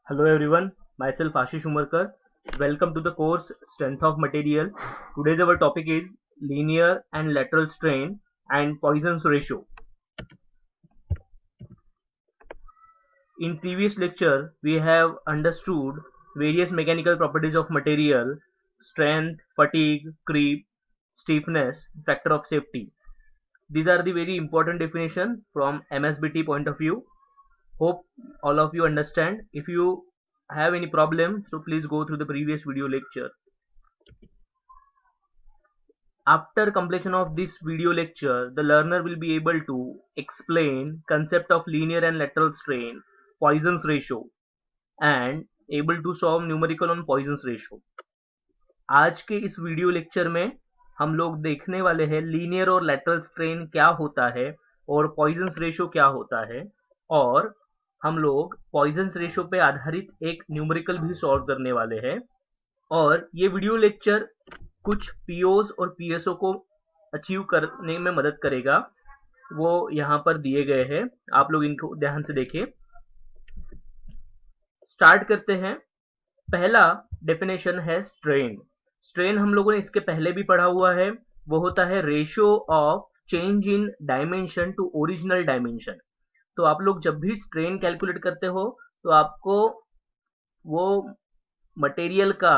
Hello everyone, myself Ashish Umarkar. Welcome to the course Strength of Material. Today's our topic is linear and lateral strain and Poisson's ratio. In previous lecture, we have understood various mechanical properties of material, strength, fatigue, creep, stiffness, factor of safety. These are the very important definition from MSBT point of view. Hope all of you understand. If you have any problem, so please go through the previous video lecture. After completion of this video lecture, the learner will be able to explain concept of linear and lateral strain, Poisson's ratio, and able to solve numerical on Poisson's ratio. आज के इस video lecture में हम लोग देखने वाले हैं linear और लैटरल स्ट्रेन क्या होता है और पॉइजन्स रेशियो क्या होता है, और हम लोग पॉइजन्स रेशियो पे आधारित एक न्यूमेरिकल भी सॉल्व करने वाले हैं। और ये वीडियो लेक्चर कुछ पीओस और पीएसओ को अचीव करने में मदद करेगा, वो यहाँ पर दिए गए हैं, आप लोग इनको ध्यान से देखिए। स्टार्ट करते हैं। पहला डेफिनेशन है स्ट्रेन। स्ट्रेन हम लोगों ने इसके पहले भी पढ़ा हुआ है, वो होता है ratio of change in dimension to original dimension. तो आप लोग जब भी स्ट्रेन कैलकुलेट करते हो तो आपको वो मटेरियल का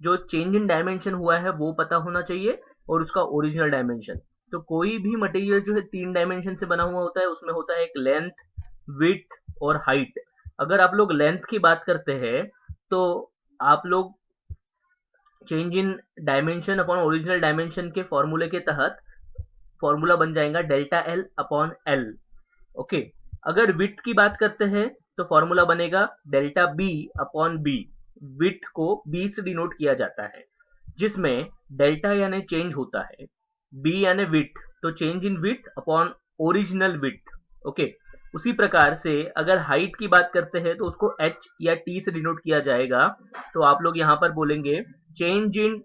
जो चेंज इन डायमेंशन हुआ है वो पता होना चाहिए और उसका ओरिजिनल डायमेंशन। तो कोई भी मटेरियल जो है 3 डायमेंशन से बना हुआ होता है, उसमें होता है एक लेंथ, विड्थ और हाइट। अगर आप लोग लेंथ की बात करते हैं तो आप लोग change in dimension upon original dimension के फॉर्मूले के तहत फॉर्मूला बन जाएगा delta L upon L. Okay, अगर विड्थ की बात करते हैं तो फॉर्मूला बनेगा delta B upon B. Width को बी से डिनोट किया जाता है, जिसमें डेल्टा यानी चेंज होता है, बी यानी विड्थ, तो change in width upon original width. Okay, उसी प्रकार से अगर हाइट की बात करते हैं तो उसको एच या टी से डिनोट किया जाएगा, तो आप लोग यहां पर बोलेंगे change in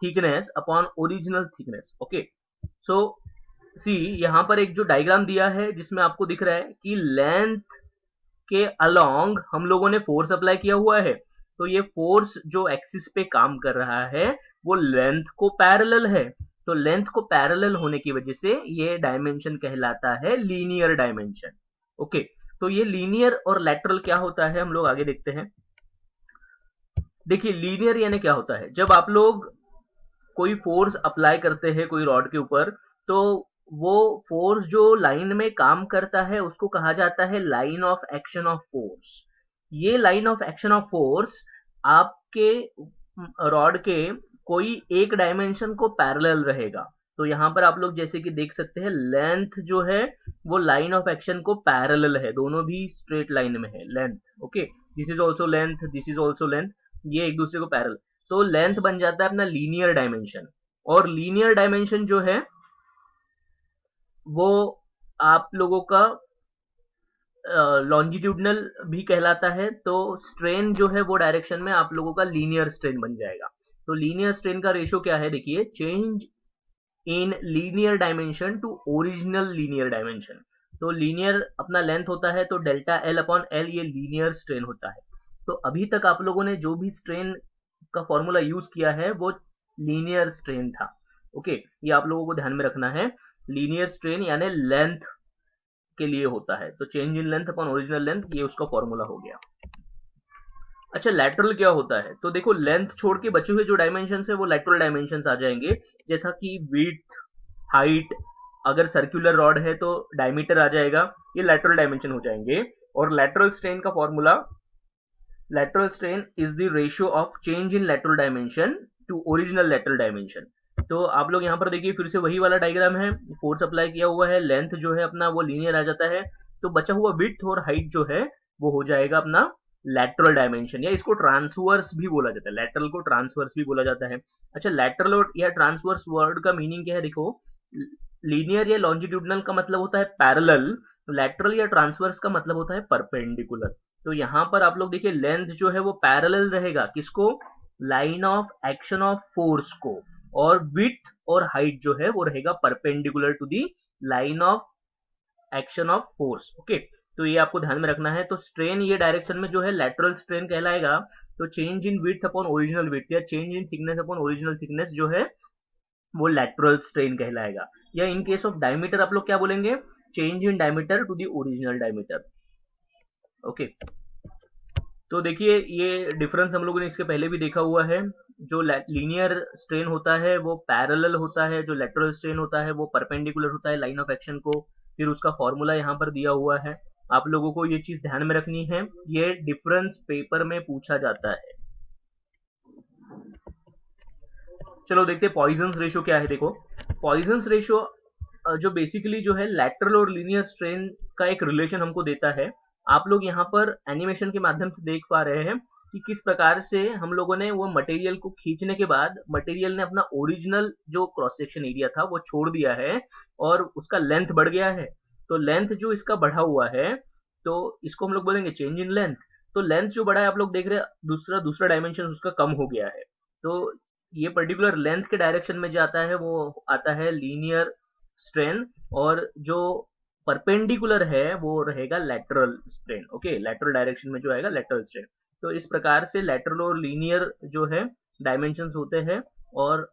thickness upon original thickness. Okay, so see यहां पर एक जो डायग्राम दिया है जिसमें आपको दिख रहा है कि लेंथ के अलोंग हम लोगों ने फोर्स अप्लाई किया हुआ है, तो ये फोर्स जो एक्सिस पे काम कर रहा है वो लेंथ को पैरेलल है। तो लेंथ को पैरेलल होने की वजह से ये डायमेंशन कहलाता है लीनियर डायमेंशन। ओके, तो ये लीनियर और लैटरल क्या होता है हम लोग आगे देखते हैं। देखिए, लीनियर यानी क्या होता है, जब आप लोग कोई फोर्स अप्लाई करते हैं कोई रॉड के ऊपर, तो वो फोर्स जो लाइन में काम करता है उसको कहा जाता है line of action of force. ये line of action of force आपके रॉड के कोई एक डायमेंशन को पैरेलल रहेगा। तो यहां पर आप लोग जैसे कि देख सकते हैं लेंथ जो है वो लाइन ऑफ एक्शन को पैरेलल है, दोनों भी स्ट्रेट लाइन में है length. Okay, this is also length, this is also length, ये एक दूसरे को पैरेलल, तो लेंथ बन जाता है अपना लीनियर डायमेंशन। और लीनियर डायमेंशन जो है वो आप लोगों का लॉन्जिट्यूडनल भी कहलाता है। तो स्ट्रेन जो है वो डायरेक्शन में आप लोगों का लीनियर स्ट्रेन बन जाएगा। तो लीनियर स्ट्रेन का रेशियो क्या है, देखिए, change in linear dimension to original linear dimension. तो लीनियर अपना लेंथ होता है, तो डेल्टा एल अपॉन एल ये लीनियर स्ट्रेन होता है। तो अभी तक आप लोगों ने जो भी स्ट्रेन का फॉर्मूला यूज किया है वो लीनियर स्ट्रेन था। ओके, ये आप लोगों को ध्यान में रखना है, लीनियर स्ट्रेन यानी लेंथ के लिए होता है। तो change in length upon original length, ये उसका फॉर्मूला हो गया। अच्छा, लैटरल क्या होता है, तो देखो लेंथ छोड़ के बचे हुए जो डायमेंशन है वो लैटरल डायमेंशन आ जाएंगे, जैसा कि विड्थ, हाइट, अगर सर्कुलर रॉड है तो डायमीटर आ जाएगा, ये लैटरल डायमेंशन हो जाएंगे। और लैटरल स्ट्रेन का formula, lateral strain is the ratio of change in lateral dimension to original lateral dimension। तो आप लोग यहाँ पर देखिए फिर से वही वाला डायग्राम है, फोर्स अप्लाई किया हुआ है, लेंथ जो है अपना वो लीनियर आ जाता है, तो बचा हुआ विड्थ और हाइट जो है वो हो जाएगा अपना लैटरल डायमेंशन, या इसको ट्रांसवर्स भी बोला जाता है, लैटरल को ट्रांसवर्स भी बोला जाता है। अच्छा, लैटरल और या ट्रांसवर्स वर्ड का मीनिंग क्या है, देखो, लीनियर या लॉन्जिट्यूडनल का मतलब होता है पैरेलल, लैटरल या ट्रांसवर्स का मतलब होता है परपेंडिकुलर। तो यहां पर आप लोग देखिए लेंथ जो है वो पैरेलल रहेगा किसको, line of action of force को, और विड्थ और हाइट जो है वो रहेगा perpendicular to the line of action of force. Okay, तो ये आपको ध्यान में रखना है। तो स्ट्रेन ये डायरेक्शन में जो है लैटरल स्ट्रेन कहलाएगा। तो change in width upon original width या change in thickness upon original thickness जो है वो लैटरल स्ट्रेन कहलाएगा। या इन केस ऑफ डायमीटर आप लोग क्या बोलेंगे, change in diameter to the original diameter. Okay, तो देखिए ये डिफरेंस हम लोगों ने इसके पहले भी देखा हुआ है। जो लीनियर स्ट्रेन होता है वो पैरेलल होता है, जो लेटरल स्ट्रेन होता है वो परपेंडिकुलर होता है लाइन ऑफ एक्शन को। फिर उसका फॉर्मूला यहाँ पर दिया हुआ है, आप लोगों को ये चीज ध्यान में रखनी है, ये डिफरेंस पेपर में पूछा जाता है। चलो देखते हैं पॉइजन्स रेशो क्या है। देखो पॉइजन्स रेशो जो बेसिकली जो है लैटरल और लीनियर स्ट्रेन का एक रिलेशन हमको देता है। आप लोग यहाँ पर एनिमेशन के माध्यम से देख पा रहे हैं कि किस प्रकार से हम लोगों ने वो मटेरियल को खींचने के बाद मटेरियल ने अपना ओरिजिनल जो क्रॉस सेक्शन एरिया था वो छोड़ दिया है और उसका लेंथ बढ़ गया है। तो लेंथ जो इसका बढ़ा हुआ है तो इसको हम लोग बोलेंगे चेंज इन लेंथ। तो लेंथ जो बढ़ा है आप लोग देख रहे हैं, दूसरा डायमेंशन उसका कम हो गया है। तो ये पर्टिकुलर लेंथ के डायरेक्शन में जो आता है वो आता है लीनियर स्ट्रेन, और जो परपेंडिकुलर है वो रहेगा lateral strain. Okay, lateral direction में जो आएगा लैटरल स्ट्रेन। तो इस प्रकार से लैटरल और लीनियर जो है डायमेंशंस होते हैं, और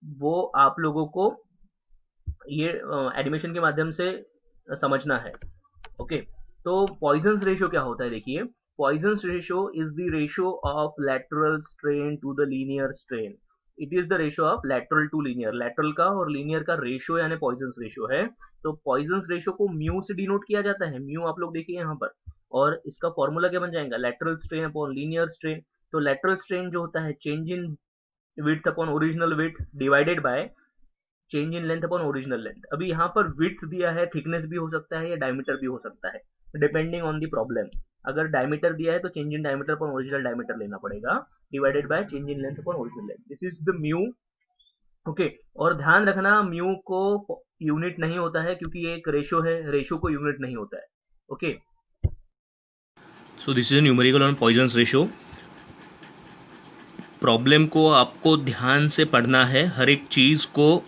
वो आप लोगों को ये एनिमेशन के माध्यम से समझना है। ओके, तो पॉइजन्स रेशियो क्या होता है, देखिए Poisson's ratio is the ratio of lateral strain to the linear strain. It is the ratio of lateral to linear, lateral का और लीनियर का रेशियो यानी पॉइजन्स रेशियो है। तो पॉइजन्स रेशियो को म्यू से डिनोट किया जाता है, म्यू आप लोग देखिए यहाँ पर, और इसका फॉर्मूला क्या बन जाएगा, lateral strain upon linear strain. तो लैटरल स्ट्रेन जो होता है change in width upon original width divided by change in length upon original length. अभी यहाँ पर विड्थ दिया है, थिकनेस भी हो सकता है या डायमीटर भी हो सकता है डिपेंडिंग ऑन द प्रॉब्लम। अगर डायमीटर दिया है तो change in diameter upon original diameter लेना पड़ेगा divided by change in length upon original length. This is the mu. Okay, और ध्यान रखना म्यू को यूनिट नहीं होता है क्योंकि ये एक रेशो है, रेशो को यूनिट नहीं होता है। Okay, so this is numerical on Poisson's ratio. Problem को आपको ध्यान से पढ़ना है, हर एक चीज़ को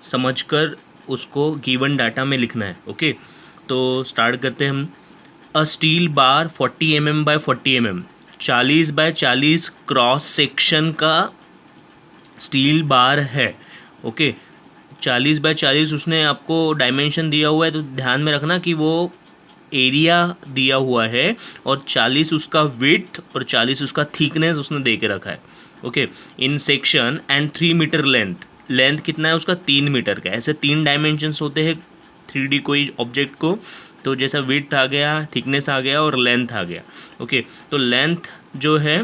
समझकर उसको गिवन डाटा में लिखना है। ओके, तो स्टार्ट करते हैं हम। A steel bar 40 mm by 40 mm 40 by 40 cross section का स्टील बार है। ओके, 40 बाय 40 उसने आपको डायमेंशन दिया हुआ है, तो ध्यान में रखना कि वो एरिया दिया हुआ है और 40 उसका विड्थ और 40 उसका थिकनेस उसने दे के रखा है। Okay, in section and 3 metre length, length कितना है उसका 3 मीटर का। ऐसे 3 डायमेंशंस होते हैं 3D कोई ऑब्जेक्ट को, तो जैसा विड्थ आ गया, थिकनेस आ गया और लेंथ आ गया। ओके, तो लेंथ जो है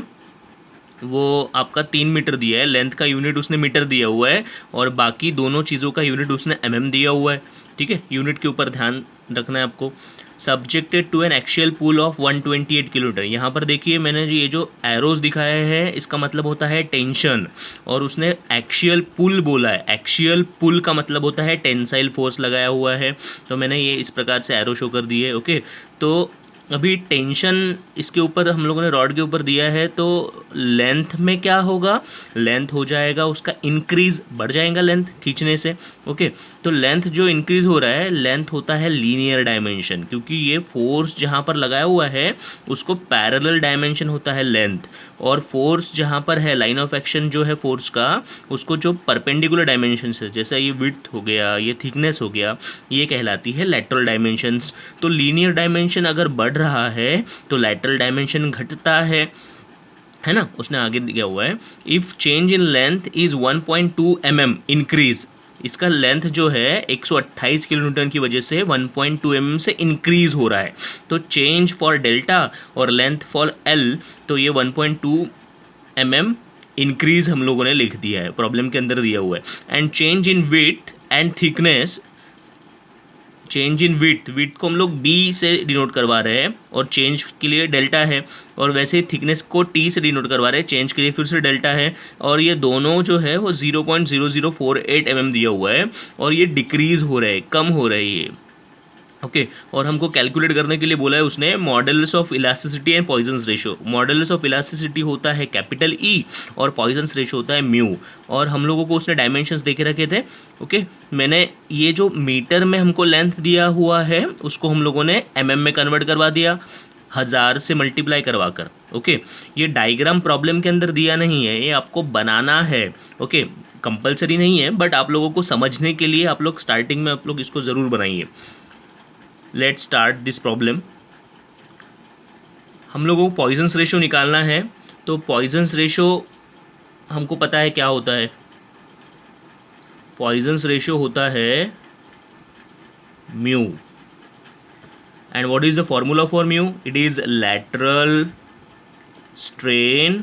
वो आपका 3 मीटर दिया है, लेंथ का यूनिट उसने मीटर दिया हुआ है और बाकी दोनों चीज़ों का यूनिट उसने mm दिया हुआ है। ठीक है, यूनिट के ऊपर ध्यान रखना है आपको। Subjected to an axial pull of 128 kilometre. यहाँ पर देखिए मैंने ये जो एरोज दिखाया है इसका मतलब होता है टेंशन, और उसने एक्शियल पुल बोला है। एक्शियल पुल का मतलब होता है टेंसाइल फोर्स लगाया हुआ है, तो मैंने ये इस प्रकार से एरो शो कर दिए। ओके, तो अभी टेंशन इसके ऊपर हम लोगों ने रॉड के ऊपर दिया है, तो लेंथ में क्या होगा, लेंथ हो जाएगा उसका इंक्रीज, बढ़ जाएगा लेंथ खींचने से। ओके, तो लेंथ जो इंक्रीज हो रहा है, लेंथ होता है लीनियर डायमेंशन, क्योंकि ये फोर्स जहाँ पर लगाया हुआ है उसको पैरेलल डायमेंशन होता है लेंथ, और फोर्स जहाँ पर है लाइन ऑफ एक्शन जो है फोर्स का, उसको जो परपेंडिकुलर डायमेंशन है, जैसा ये विड्थ हो गया, ये थिकनेस हो गया, ये कहलाती है लैटरल डायमेंशंस। तो लीनियर डायमेंशन अगर बढ़ रहा है तो लैटरल डायमेंशन घटता है ना। उसने आगे दिया हुआ है, if change in length is 1.2 mm increase, इसका लेंथ जो है 128 किलोन्यूटन की वजह से 1.2 mm से इंक्रीज हो रहा है। तो चेंज फॉर डेल्टा और लेंथ फॉर एल, तो ये 1.2 mm इंक्रीज हम लोगों ने लिख दिया है, प्रॉब्लम के अंदर दिया हुआ है। And change in width and thickness, change in width, width को हम लोग b से डिनोट करवा रहे हैं और चेंज के लिए डेल्टा है, और वैसे ही थिकनेस को t से डिनोट करवा रहे हैं, चेंज के लिए फिर से डेल्टा है, और ये दोनों जो है वो 0.0048 mm दिया हुआ है और ये डिक्रीज हो रहा है, कम हो रहा है ये। ओके और हमको कैलकुलेट करने के लिए बोला है उसने modulus of elasticity and Poisson's ratio. Modulus of elasticity होता है कैपिटल ई और पॉइजन्स रेशियो होता है म्यू, और हम लोगों को उसने डायमेंशंस देके रखे थे। ओके मैंने ये जो मीटर में हमको लेंथ दिया हुआ है उसको हम लोगों ने mm में कन्वर्ट करवा दिया 1000 से मल्टीप्लाई करवा कर। ओके ये डायग्राम प्रॉब्लम के अंदर दिया नहीं है, ये आपको बनाना है। ओके कंपलसरी नहीं है, बट आप लोगों को समझने के लिए आप लोग स्टार्टिंग में आप लोग इसको ज़रूर बनाइए। Let's start this problem. हम लोगों को पॉइजन्स रेशो निकालना है, तो पॉइजन्स रेशो हमको पता है क्या होता है। पॉइजन्स रेशो होता है mu, and what is the formula for mu? It is lateral strain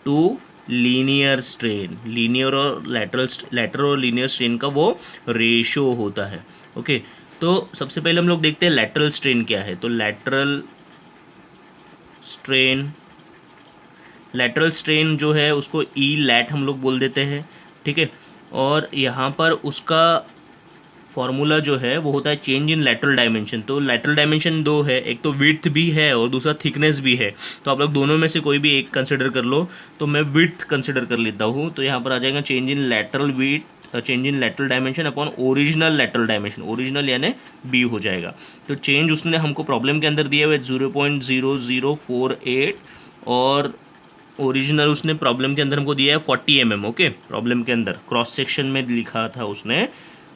to linear strain. Linear और लैटरल और लीनियर स्ट्रेन का वो रेशो होता है। ओके तो सबसे पहले हम लोग देखते हैं लैटरल स्ट्रेन क्या है। तो लैटरल स्ट्रेन जो है उसको ई लैट हम लोग बोल देते हैं, ठीक है। और यहाँ पर उसका फॉर्मूला जो है वो होता है चेंज इन लैटरल डायमेंशन। तो लैटरल डायमेंशन दो है, एक तो विड्थ भी है और दूसरा थिकनेस भी है। तो आप लोग दोनों में से कोई भी एक कंसिडर कर लो, तो मैं विड्थ कंसिडर कर लेता हूँ। तो यहाँ पर आ जाएगा change in lateral change in lateral dimension upon original lateral dimension. Original यानी बी हो जाएगा। तो चेंज उसने हमको प्रॉब्लम के अंदर दिया हुआ है 0.0048 और ओरिजिनल उसने प्रॉब्लम के अंदर हमको दिया है 40 mm। ओके प्रॉब्लम के अंदर क्रॉस सेक्शन में लिखा था उसने।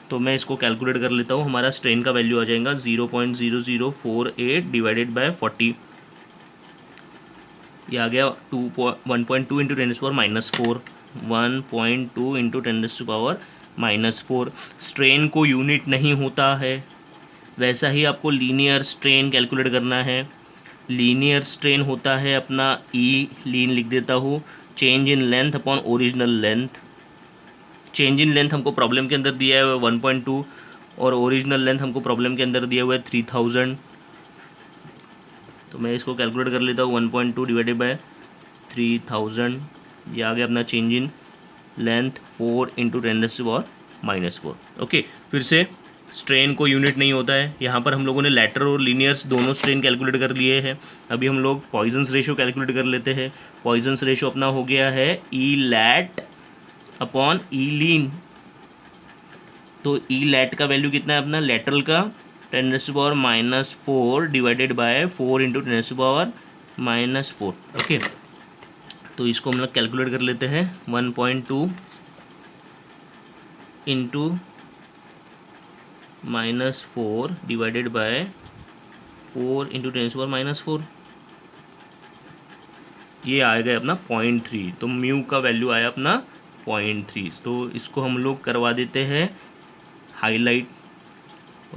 तो मैं इसको कैलकुलेट कर लेता हूँ। हमारा स्ट्रेन का वैल्यू आ जाएगा 0.0048 डिवाइडेड बाय 40। ये आ गया 1.2 इंटू 10⁻⁻4। 1.2 इंटू 10⁻⁻4। स्ट्रेन को यूनिट नहीं होता है, वैसा ही आपको लीनियर स्ट्रेन कैलकुलेट करना है। लीनियर स्ट्रेन होता है अपना ई, लीन लिख देता हूँ, change in length upon original length. Change in length हमको प्रॉब्लम के अंदर दिया है 1.2 और ओरिजिनल लेंथ हमको प्रॉब्लम के अंदर दिया हुआ है 3000। तो मैं इसको कैलकुलेट कर लेता हूँ 1.2 डिवाइडेड बाय 3000। ये आ गया अपना change in length 4 into 10⁻⁻4। Okay फिर से स्ट्रेन को यूनिट नहीं होता है। यहाँ पर हम लोगों ने लैटरल और लीनियर्स दोनों स्ट्रेन कैलकुलेट कर लिए हैं। अभी हम लोग पॉइजन्स रेशो कैलकुलेट कर लेते हैं। पॉइजन्स रेशो अपना हो गया है ई लैट अपॉन ई लीन। तो ई लैट का वैल्यू कितना है अपना लैटरल का 10⁻⁻4 डिवाइडेड बाय 4 इंटू 10⁻⁻4। ओके तो इसको हम लोग कैलकुलेट कर लेते हैं 1.2 इंटू -4 डिवाइडेड बाय 4 इंटू 10⁻⁻4। ये आएगा अपना 0.3। तो म्यू का वैल्यू आया अपना 0.3। तो इसको हम लोग करवा देते हैं हाईलाइट।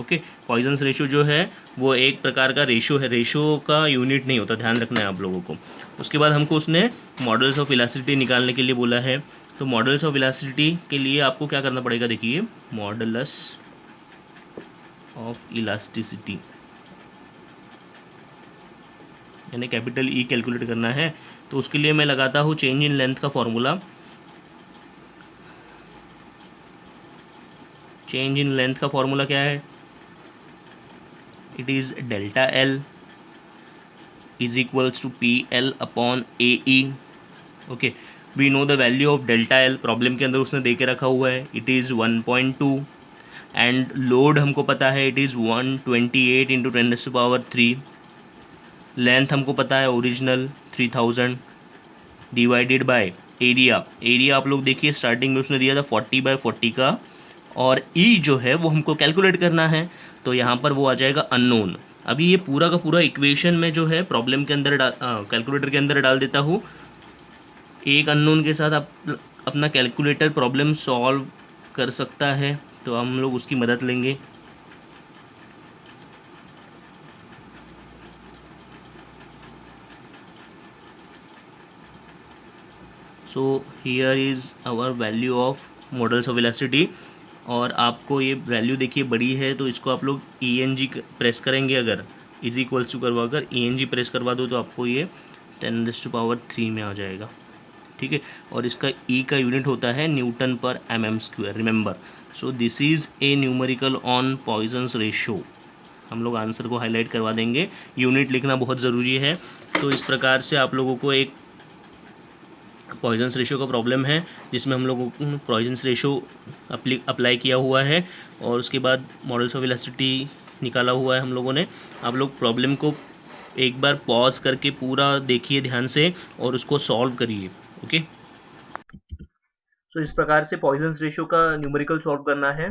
ओके पॉइजन्स रेशो जो है वो एक प्रकार का रेशो है, रेशो का यूनिट नहीं होता, ध्यान रखना है आप लोगों को। उसके बाद हमको उसने मॉडल्स ऑफ इलास्टिसिटी निकालने के लिए बोला है। तो मॉडल्स ऑफ इलास्टिसिटी के लिए आपको क्या करना पड़ेगा, देखिए मॉडल्स ऑफ इलास्टिसिटी यानी कैपिटल ई कैलकुलेट करना है। तो उसके लिए मैं लगाता हूँ चेंज इन लेंथ का फॉर्मूला। चेंज इन लेंथ का फॉर्मूला क्या है? It is delta L is equals to P L upon A E. Okay we know the value of delta L, problem के अंदर उसने दे के रखा हुआ है, इट इज़ 1.2 एंड लोड हमको पता है इट इज़ 128 इंटू 10⁻3। लेंथ हमको पता है original 3000 divided by area. Area आप लोग देखिए स्टार्टिंग में उसने दिया था 40/40 का, और ई जो है वो हमको कैलकुलेट करना है। तो यहाँ पर वो आ जाएगा अननोन। अभी ये पूरा का पूरा इक्वेशन में जो है प्रॉब्लम के अंदर कैलकुलेटर के अंदर डाल देता हूँ। एक अननोन के साथ आप अपना कैलकुलेटर प्रॉब्लम सॉल्व कर सकता है, तो हम लोग उसकी मदद लेंगे। So here is our value of modulus of elasticity. और आपको ये वैल्यू देखिए बड़ी है, तो इसको आप लोग ENG प्रेस करेंगे, अगर इज इक्वल्स टू करवा कर ENG प्रेस करवा दो तो आपको ये 10⁻³ में आ जाएगा, ठीक है। और इसका ई का यूनिट होता है न्यूटन पर mm², remember. So this is a numerical on Poisson's ratio. हम लोग आंसर को हाईलाइट करवा देंगे, यूनिट लिखना बहुत ज़रूरी है। तो इस प्रकार से आप लोगों को एक पॉइजन्स रेशो का प्रॉब्लम है जिसमें हम लोगों को पॉइजन्स रेशो अप्लाई किया हुआ है और उसके बाद मॉडल्स ऑफ इलास्टिसिटी निकाला हुआ है हम लोगों ने। आप लोग प्रॉब्लम को एक बार पॉज करके पूरा देखिए ध्यान से और उसको सॉल्व करिए। ओके, सो इस प्रकार से पॉइजन्स रेशियो का न्यूमेरिकल सॉल्व करना है।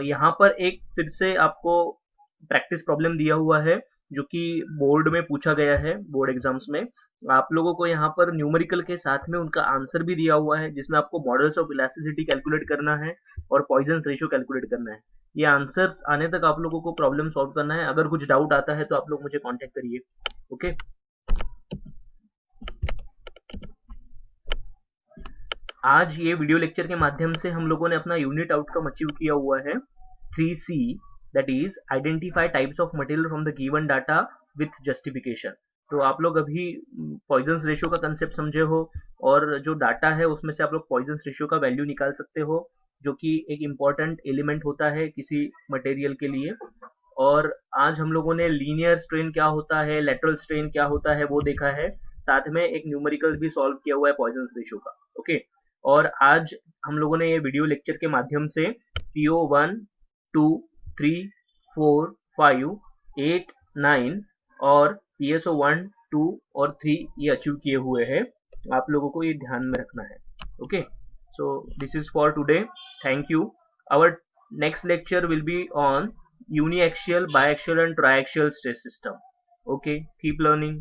यहाँ पर एक फिर से आपको प्रैक्टिस प्रॉब्लम दिया हुआ है जो कि बोर्ड में पूछा गया है, बोर्ड एग्जाम्स में। आप लोगों को यहाँ पर न्यूमेरिकल के साथ में उनका आंसर भी दिया हुआ है जिसमें आपको मॉडल्स ऑफ इलास्टिसिटी कैलकुलेट करना है और पॉइजन्स रेशियो कैलकुलेट करना है। ये आंसर्स आने तक आप लोगों को प्रॉब्लम सॉल्व करना है। अगर कुछ डाउट आता है तो आप लोग मुझे कॉन्टेक्ट करिए। ओके, आज ये वीडियो लेक्चर के माध्यम से हम लोगों ने अपना यूनिट आउटकम अचीव किया हुआ है 3C, that is identify types of material from the given data with justification. तो आप लोग अभी पॉइजन्स रेशियो का कंसेप्ट समझे हो और जो डाटा है उसमें से आप लोग पॉइजन्स रेशियो का वैल्यू निकाल सकते हो जो कि एक इम्पॉर्टेंट एलिमेंट होता है किसी मटेरियल के लिए। और आज हम लोगों ने लीनियर स्ट्रेन क्या होता है, लेटरल स्ट्रेन क्या होता है वो देखा है, साथ में एक न्यूमेरिकल भी सॉल्व किया हुआ है पॉइजन्स रेशियो का। ओके, और आज हम लोगों ने ये वीडियो लेक्चर के माध्यम से PO 1, 2, 3, 4, 5, 8, 9 और PSO 1, 2 और 3 ये अचीव किए हुए हैं। आप लोगों को ये ध्यान में रखना है। Okay, so this is for today. Thank you. Our next lecture will be on uniaxial, biaxial and triaxial stress system. Okay, keep learning.